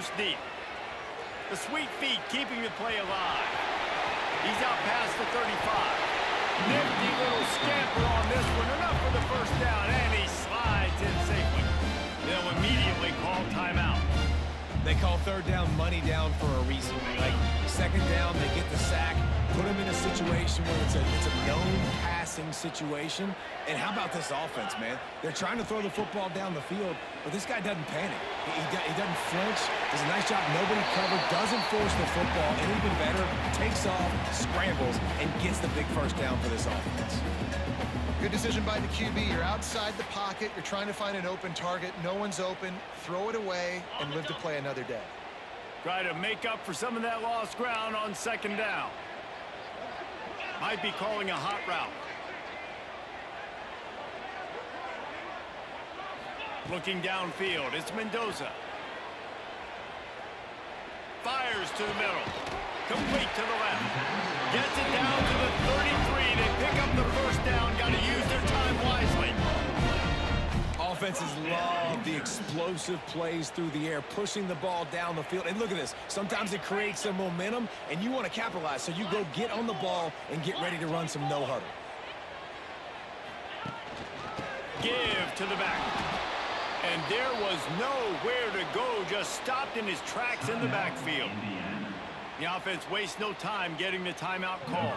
first deep. The sweet feet keeping the play alive. He's out past the 35. Nifty little scamper on this one. Enough for the first down, and he slides in safely. They'll immediately call timeout. They call third down money down for a reason. Like, second down, they get the sack, put them in a situation where it's a known passing situation. And how about this offense, man? They're trying to throw the football down the field, but this guy doesn't panic. He doesn't flinch. Does a nice job. Nobody covered. Doesn't force the football. And even better, takes off, scrambles, and gets the big first down for this offense. Good decision by the QB. You're outside the pocket. You're trying to find an open target. No one's open. Throw it away and live to play another day. Try to make up for some of that lost ground on second down. Might be calling a hot route. Looking downfield, it's Mendoza. Fires to the middle. Complete to the left. Gets it down to the 33. They pick up the first down. Got to use their time wisely. Offenses love the explosive plays through the air, pushing the ball down the field. And look at this. Sometimes it creates some momentum, and you want to capitalize. So you go get on the ball and get ready to run some no-huddle. Give to the back. And there was nowhere to go. Just stopped in his tracks in the backfield. The offense wastes no time getting the timeout call.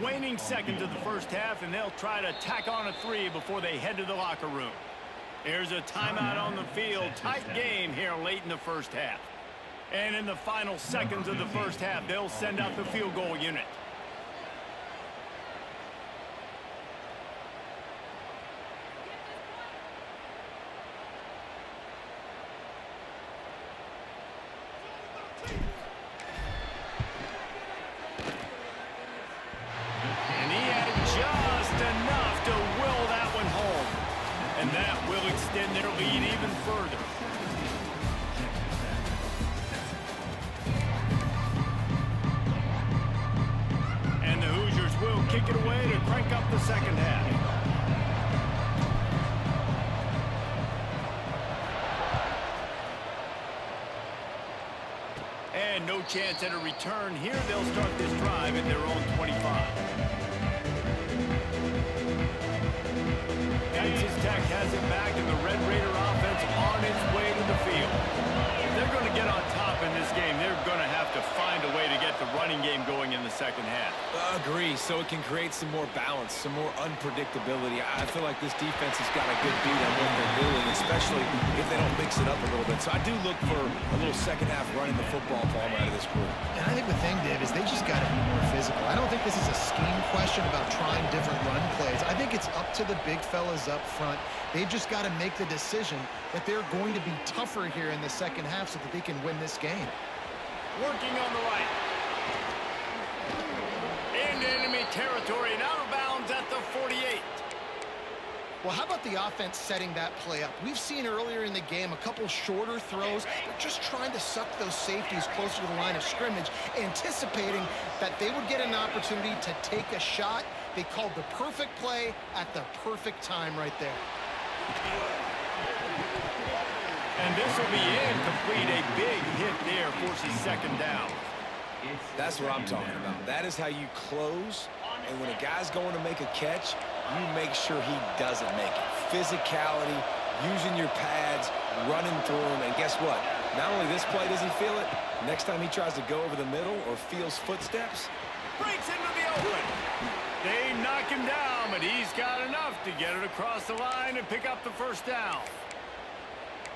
Waning seconds of the first half, and they'll try to tack on a 3 before they head to the locker room. There's a timeout on the field. Tight game here late in the first half. And in the final seconds of the first half, they'll send out the field goal unit. And he had just enough to will that one home. And that will extend their lead even further. And the Hoosiers will kick it away to crank up the second half. And no chance at a return here. They'll start this drive at their own 25. Texas Tech has it back, and the Red Raider offense on its way to the field. If they're going to get on top in this game, they're going to have to find a way to get the running game going in the second half. Agree, so it can create some more balance, some more unpredictability. I feel like this defense has got a good beat on what they're doing, especially if they don't mix it up a little bit. So I do look for a little second half running the football ball out of this group. And I think the thing, Dave, is they just got to be more physical. I don't think this is a scheme question about trying different run plays. I think it's up to the big fellas up front. They've just got to make the decision that they're going to be tougher here in the second half so that they can win this game. Working on the right. Into enemy territory and out of bounds at the 48. Well, how about the offense setting that play up? We've seen earlier in the game a couple shorter throws. They're just trying to suck those safeties closer to the line of scrimmage, anticipating that they would get an opportunity to take a shot. They called the perfect play at the perfect time right there. And this will be incomplete. A big hit there forces second down. That's what I'm talking about. That is how you close, and when a guy's going to make a catch, you make sure he doesn't make it. Physicality, using your pads, running through him, and guess what? Not only this play does he feel it, next time he tries to go over the middle or feels footsteps, Breaks into the open. They knock him down, but he's got enough to get it across the line and pick up the first down.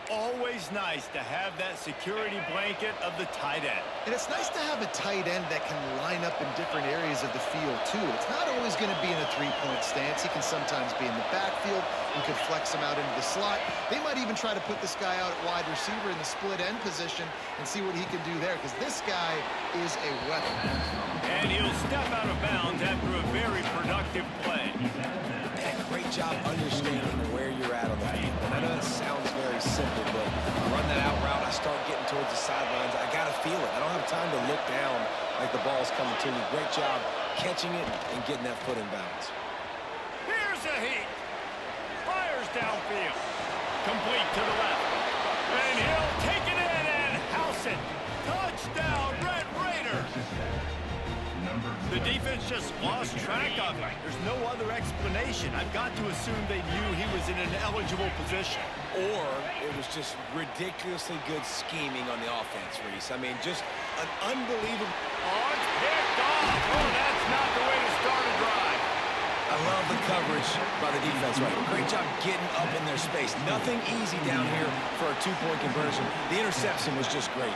Always nice to have that security blanket of the tight end. And it's nice to have a tight end that can line up in different areas of the field, too. It's not always going to be in a three-point stance. He can sometimes be in the backfield. You could flex him out into the slot. They might even try to put this guy out at wide receiver in the split end position and see what he can do there, because this guy is a weapon. And he'll step out of bounds after a very productive play. great job understanding where you're at on the field. And I know that sounds very simple, but I run that out route, I start getting towards the sidelines. I got to feel it. I don't have time to look down like the ball's coming to me. Great job catching it and getting that foot in bounds. Here's a heat. Fires downfield. Complete to the left. And he'll take it in and house just lost track of him. There's no other explanation. I've got to assume they knew he was in an eligible position. Or it was just ridiculously good scheming on the offense, Reese. I mean, just an unbelievable... Oh, it's picked off. Oh, that's not the way to start a drive. I love the coverage by the defense, right? Great job getting up in their space. Nothing easy down here for a two-point conversion. The interception was just great.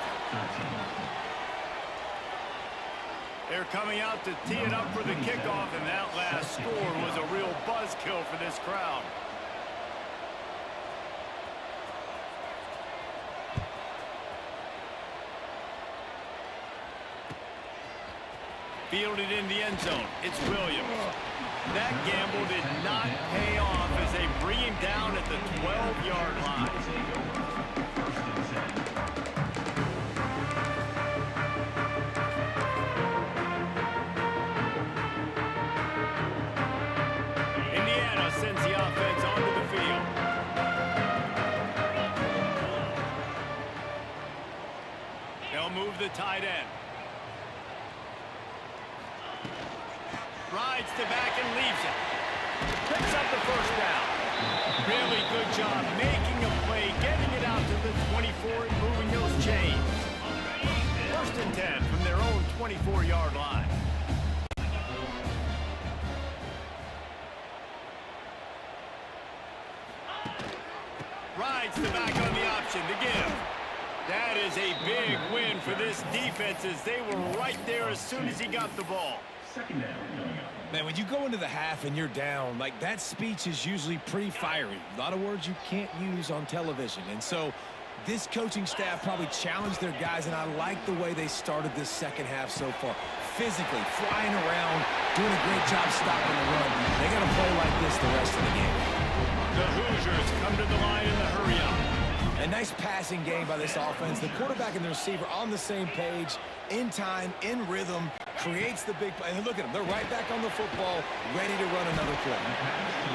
They're coming out to tee it up for the kickoff, and that last score was a real buzzkill for this crowd. Fielded in the end zone. It's Williams. That gamble did not pay off as they bring him down at the 12-yard line. Indiana sends the offense onto the field. They'll move the tight end. Rides to back and leaves it. Picks up the first down. Really good job making a play, getting it out to the 24 and moving those chains. 1st and 10 from their own 24-yard line. Rides to back on the option to give. That is a big win for this defense as they were right there as soon as he got the ball. Man, when you go into the half and you're down, like, that speech is usually pretty fiery. A lot of words you can't use on television. And so this coaching staff probably challenged their guys, and I like the way they started this second half so far. Physically, flying around, doing a great job stopping the run. They got to play like this the rest of the game. The Hoosiers come to the line in the hurry-up. A nice passing game by this offense. The quarterback and the receiver on the same page, in time, in rhythm, creates the big play. And look at them. They're right back on the football, ready to run another play.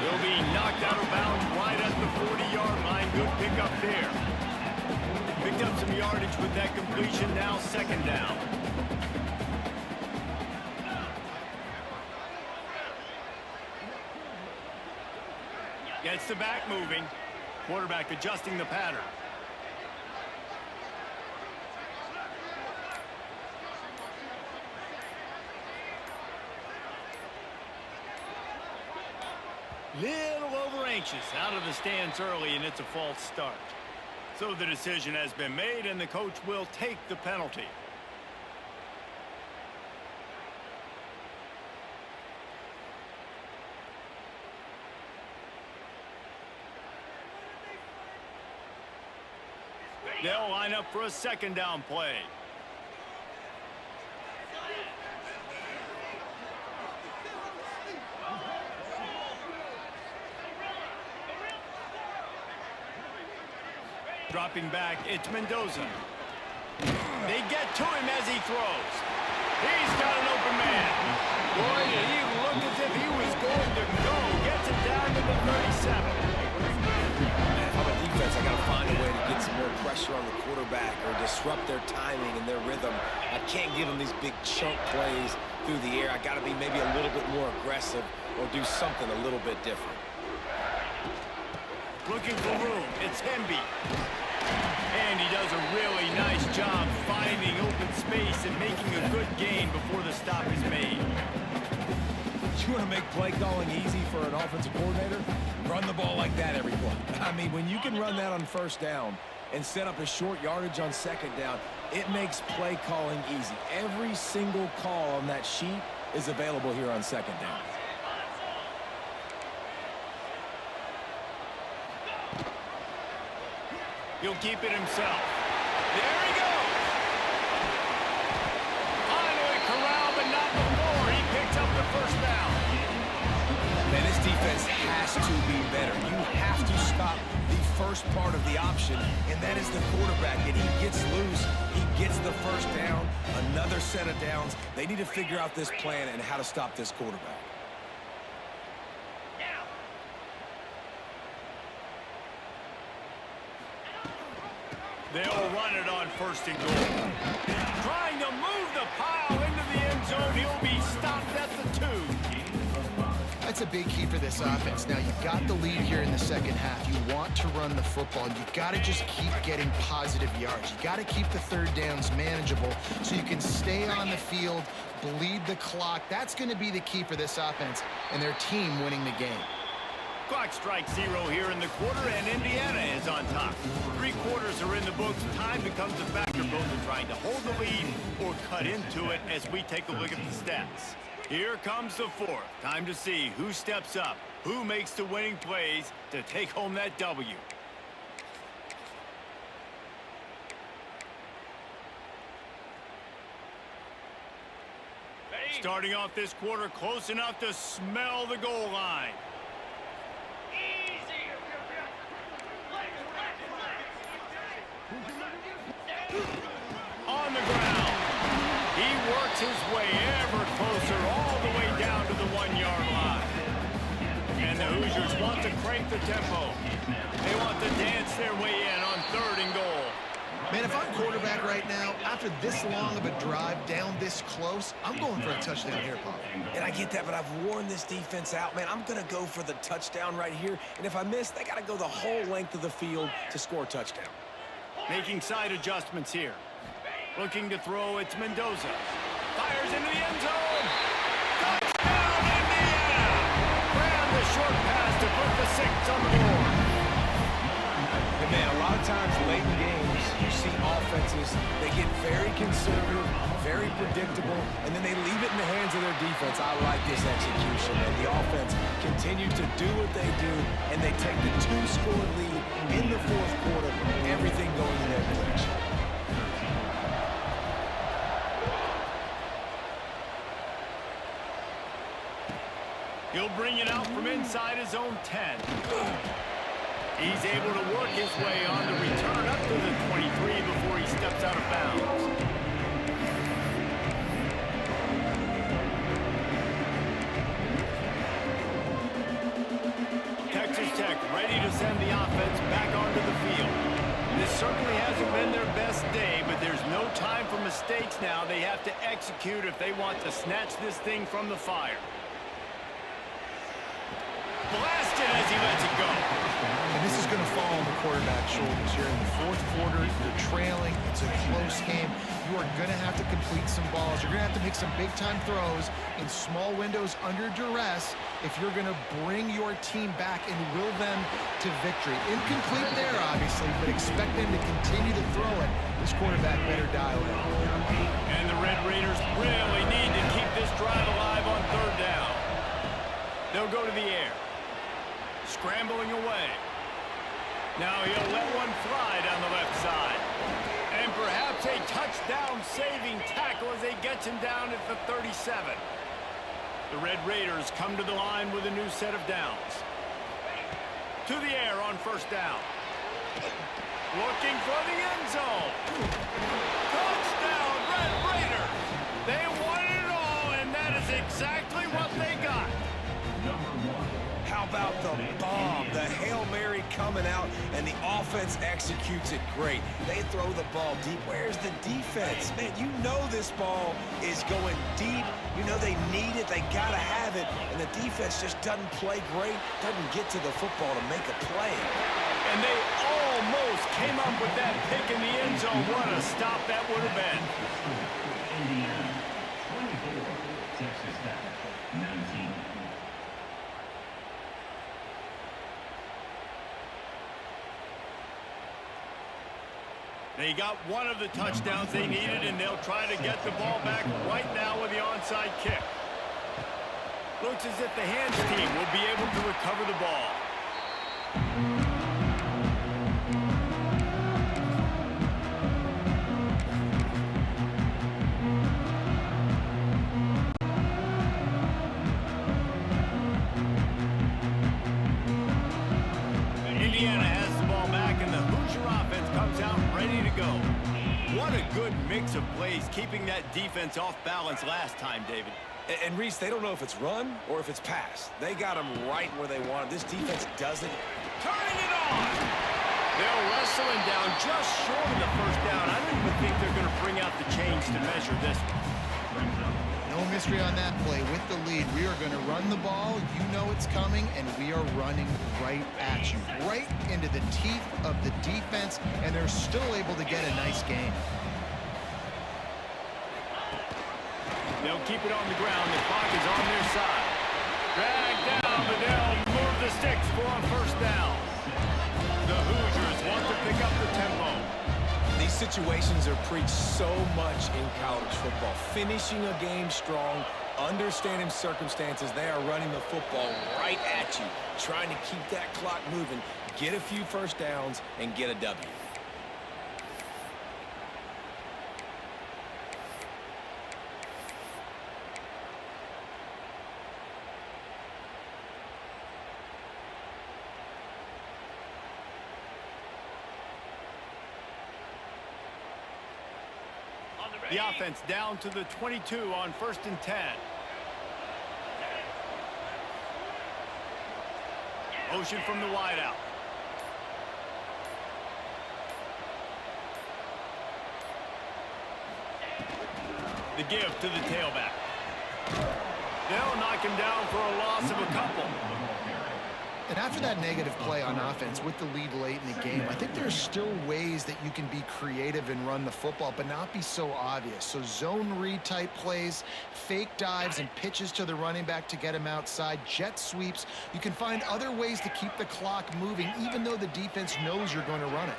They'll be knocked out of bounds right at the 40-yard line. Good pickup there. Picked up some yardage with that completion. Now 2nd down. Gets the back moving. Quarterback adjusting the pattern. Little over anxious out of the stands early, and it's a false start. So the decision has been made, and the coach will take the penalty. They'll line up for a 2nd down play. Dropping back, it's Mendoza. They get to him as he throws. He's got an open man. Boy, he looked as if he was going to go. Gets it down to the 37. Man, if I'm a defense, I got to find a way to get some more pressure on the quarterback or disrupt their timing and their rhythm. I can't give them these big chunk plays through the air. I got to be maybe a little bit more aggressive or do something a little bit different. Looking for room. It's Hemby. And he does a really nice job finding open space and making a good gain before the stop is made. You want to make play calling easy for an offensive coordinator? Run the ball like that every play. I mean, when you can run that on 1st down and set up a short yardage on 2nd down, it makes play calling easy. Every single call on that sheet is available here on 2nd down. He'll keep it himself. There he goes. Finally corralled, but not before. He picks up the 1st down. Man, this defense has to be better. You have to stop the first part of the option, and that is the quarterback. And he gets loose. He gets the 1st down, another set of downs. They need to figure out this plan and how to stop this quarterback. They'll run it on 1st and goal. Trying to move the pile into the end zone. He'll be stopped at the that's a big key for this offense. Now, you've got the lead here in the second half. You want to run the football. You've got to just keep getting positive yards. You've got to keep the third downs manageable so you can stay on the field, bleed the clock. That's going to be the key for this offense and their team winning the game. Clock strikes 0 here in the quarter, and Indiana is on top. 3 quarters are in the books. Time becomes a factor both in trying to hold the lead or cut into it as we take a look at the stats. Here comes the fourth. Time to see who steps up, who makes the winning plays to take home that W. Starting off this quarter close enough to smell the goal line. On the ground. He works his way ever closer all the way down to the 1-yard line. And the Hoosiers want to crank the tempo. They want to dance their way in on 3rd and goal. Man, if I'm quarterback right now, after this long of a drive down this close, I'm going for a touchdown here, Pop. And I get that, but I've worn this defense out, man. I'm going to go for the touchdown right here. And if I miss, they got to go the whole length of the field to score a touchdown. Making side adjustments here. Looking to throw, it's Mendoza. Fires into the end zone. Touchdown, Indiana! Ran the short pass to put the 6 on the board. And man, a lot of times late in games, you see offenses, they get very conservative, very predictable, and then they leave it in the hands of their defense. I like this execution, and the offense continues to do what they do, and they take the 2-score lead in the 4th quarter, everything going in their direction. He'll bring it out from inside his own 10. He's able to work his way on the return up to the 23 before he steps out of bounds. Texas Tech ready to send the offense back onto the field. This certainly hasn't been their best day, but there's no time for mistakes now. They have to execute if they want to snatch this thing from the fire. Blasted as he lets it go. And this is going to fall on the quarterback's shoulders here in the 4th quarter. You're trailing. It's a close game. You are going to have to complete some balls. You're going to have to make some big-time throws in small windows under duress if you're going to bring your team back and will them to victory. Incomplete there, obviously, but expect them to continue to throw it. This quarterback better dial in. And the Red Raiders really need to keep this drive alive on 3rd down. They'll go to the air. Scrambling away. Now he'll let one fly down the left side. And perhaps a touchdown-saving tackle as they get him down at the 37. The Red Raiders come to the line with a new set of downs. To the air on 1st down. Looking for the end zone. Touchdown, Red Raiders! They wanted it all, and that is exactly what they got. How about the bomb, the Hail Mary coming out, and the offense executes it great. They throw the ball deep. Where's the defense? Man, you know this ball is going deep. You know they need it. They got to have it. And the defense just doesn't play great, doesn't get to the football to make a play. And they almost came up with that pick in the end zone. What a stop that would have been. Indiana, 24, Texas Tech, 19. They got one of the touchdowns they needed, and they'll try to get the ball back right now with the onside kick. Looks as if the hands team will be able to recover the ball. Indiana has the ball back, and the Hoosier offense comes out ready to go. What a good mix of plays, keeping that defense off balance last time, David. And Reese, they don't know if it's run or if it's pass. They got them right where they want them. This defense doesn't. Turning it on! They'll wrestle him down just short of the 1st down. I don't even think they're going to bring out the chains to measure this one. brings up No mystery on that play. With the lead, we are going to run the ball. You know it's coming, and we are running right at you, right into the teeth of the defense, and they're still able to get a nice gain. They'll keep it on the ground. The clock is on their side. Dragged down, but they'll move the sticks for a first down. The Hoosiers want to pick up the tempo. These situations are preached so much in college football. Finishing a game strong, understanding circumstances. They are running the football right at you, trying to keep that clock moving, get a few first downs, and get a W. The offense down to the 22 on 1st and 10. Motion from the wideout. The give to the tailback. They'll knock him down for a loss of a couple. And after that negative play on offense with the lead late in the game, I think there's still ways that you can be creative and run the football, but not be so obvious. So zone read type plays, fake dives and pitches to the running back to get him outside, jet sweeps. You can find other ways to keep the clock moving, even though the defense knows you're going to run it.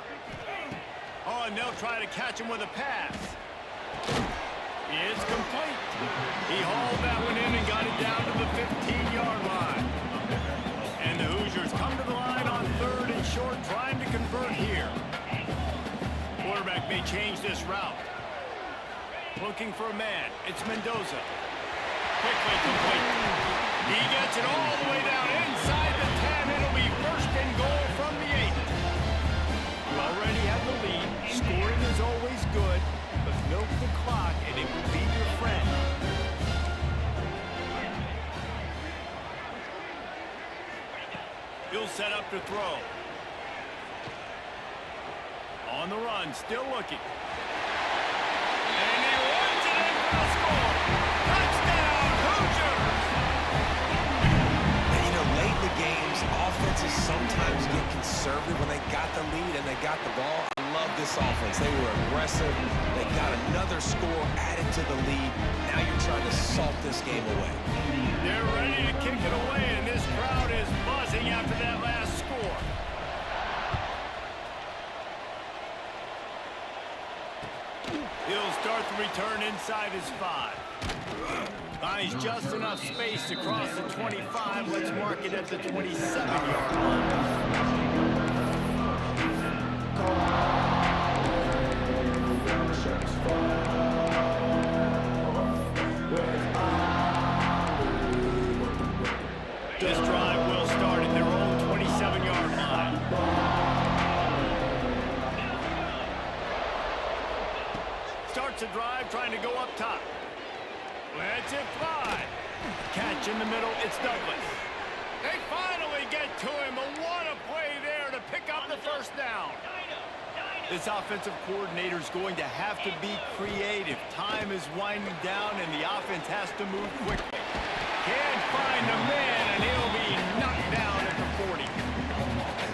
Oh, and they'll try to catch him with a pass. It's complete. He hauled that one in and got it down to the 15-yard line. And the Hoosiers come to the line on 3rd and short, trying to convert here. Quarterback may change this route. Looking for a man. It's Mendoza. Quickly complete. He gets it all the way down inside the 10. It'll be 1st and goal from the 8. You already have the lead. Scoring is always good, but milk the clock and it will be your friend. He'll set up to throw. On the run, still looking. And he runs it in for the score. Touchdown, Hoosiers! And, you know, late in the games, offenses sometimes get conservative when they got the lead and they got the ball. I love this offense. They were aggressive. They got another score added to the lead. Now you're trying to salt this game away. They're ready to kick it away, and this crowd is buzzing after that last score. He'll start the return inside his 5. Finds just enough space to cross the 25. Let's mark it at the 27-yard line. This drive will start at their own 27-yard line. Starts a drive trying to go up top. Lets it fly. Catch in the middle, it's Douglas. They finally get to him, but what a play there to pick up the first down. This offensive coordinator is going to have to be creative. Time is winding down, and the offense has to move quickly. Can't find the man, and he'll be knocked down at the 40.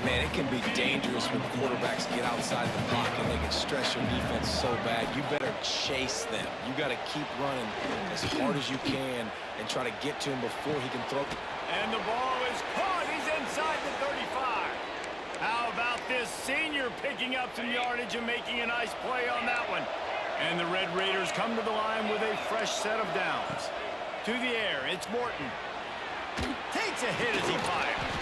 Man, it can be dangerous when quarterbacks get outside the pocket. They can stress your defense so bad. You better chase them. You got to keep running as hard as you can and try to get to him before he can throw. And the ball is caught. He's inside the 35. How about this senior picking up some yardage and making a nice play on that one? And the Red Raiders come to the line with a fresh set of downs. To the air, it's Morton. Takes a hit as he fires.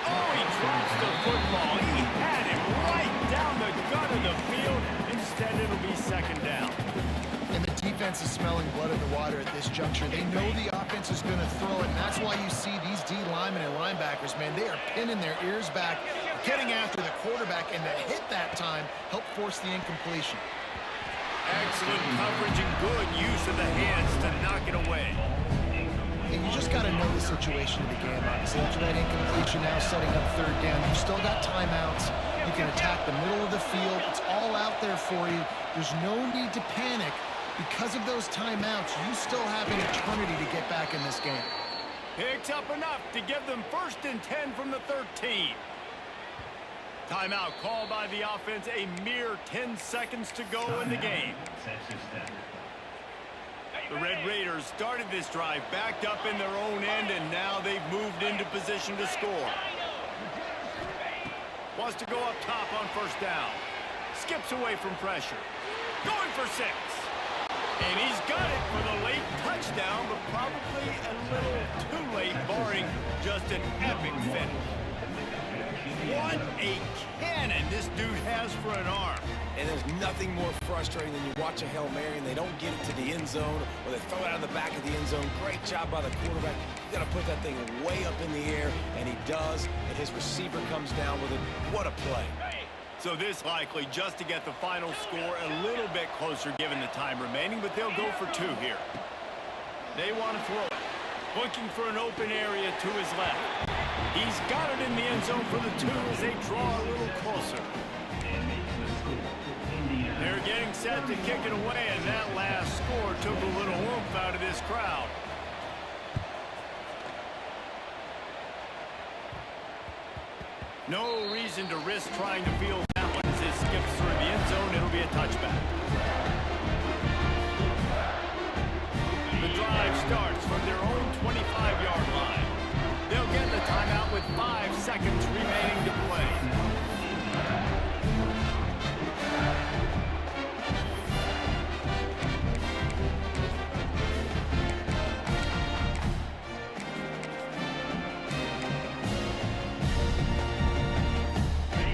Oh, he drops the football. He had him right down the gut of the field. Instead, it'll be 2nd down. And the defense is smelling blood in the water at this juncture. They know the offense is going to throw it, and that's why you see these D linemen and linebackers, man, they are pinning their ears back, getting after the quarterback, and that hit that time helped force the incompletion. Excellent coverage and good use of the hands to knock it away. And you just got to know the situation of the game, obviously. After that incompletion, now setting up 3rd down. You've still got timeouts. You can attack the middle of the field. It's all out there for you. There's no need to panic. Because of those timeouts, you still have an eternity to get back in this game. Picks up enough to give them 1st and 10 from the 13. Timeout called by the offense, a mere 10 seconds to go in the game. The Red Raiders started this drive backed up in their own end, and now they've moved into position to score. Wants to go up top on 1st down. Skips away from pressure. Going for 6. And he's got it for the late touchdown, but probably a little too late, barring just an epic finish. What a cannon this dude has for an arm. And there's nothing more frustrating than you watch a Hail Mary and they don't get it to the end zone, or they throw it out of the back of the end zone. Great job by the quarterback. You got to put that thing way up in the air, and he does, and his receiver comes down with it. What a play. So this likely just to get the final score a little bit closer given the time remaining, but they'll go for 2 here. They want to throw it. Looking for an open area to his left. He's got it in the end zone for the 2 as they draw a little closer. They're getting set to kick it away, and that last score took a little oomph out of this crowd. No reason to risk trying to field that one. As it skips through the end zone, it'll be a touchback. The drive starts from their own 25-yard line. They'll get the timeout with 5 seconds remaining to play.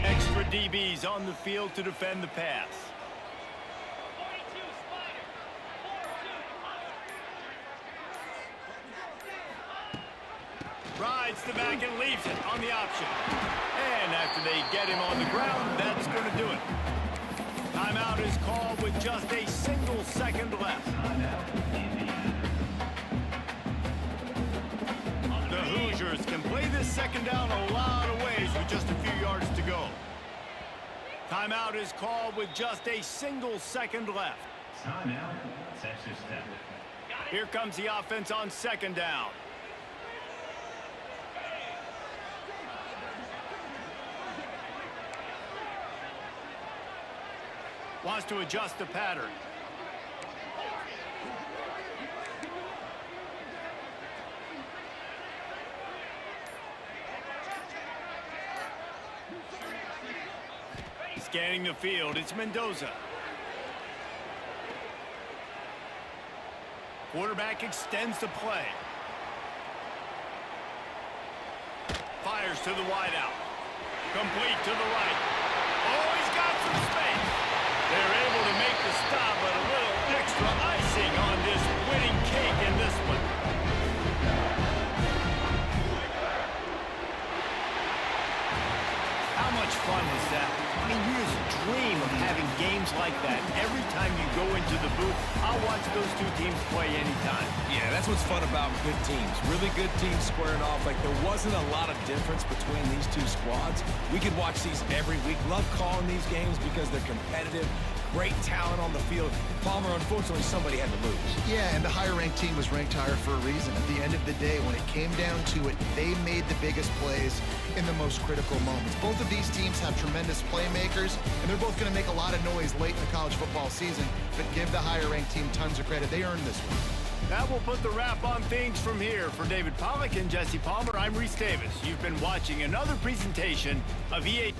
Extra DBs on the field to defend the pass. Rides the back and leaves it on the option. And after they get him on the ground, that's going to do it. Timeout is called with just a single second left. The Hoosiers can play this second down a lot of ways with just a few yards to go. Timeout is called with just a single second left. Timeout, Texas Tech. Here comes the offense on 2nd down. Wants to adjust the pattern. Scanning the field, it's Mendoza. Quarterback extends the play. Fires to the wideout. Complete to the right. Oh, he's got some space. They're able to make the stop, but a little extra icing on this winning cake in this one. How much fun is that? I mean, you just dream of having games like that. Every time you go into the booth, I'll watch those 2 teams play anytime. Yeah, that's what's fun about good teams. Really good teams squaring off. Like, there wasn't a lot of difference between these 2 squads. We could watch these every week. Love calling these games because they're competitive. Great talent on the field. Palmer, unfortunately, somebody had to lose. Yeah, and the higher-ranked team was ranked higher for a reason. At the end of the day, when it came down to it, they made the biggest plays in the most critical moments. Both of these teams have tremendous playmakers, and they're both going to make a lot of noise late in the college football season, but give the higher-ranked team tons of credit. They earned this one. That will put the wrap on things from here. For David Pollack and Jesse Palmer, I'm Reese Davis. You've been watching another presentation of EA.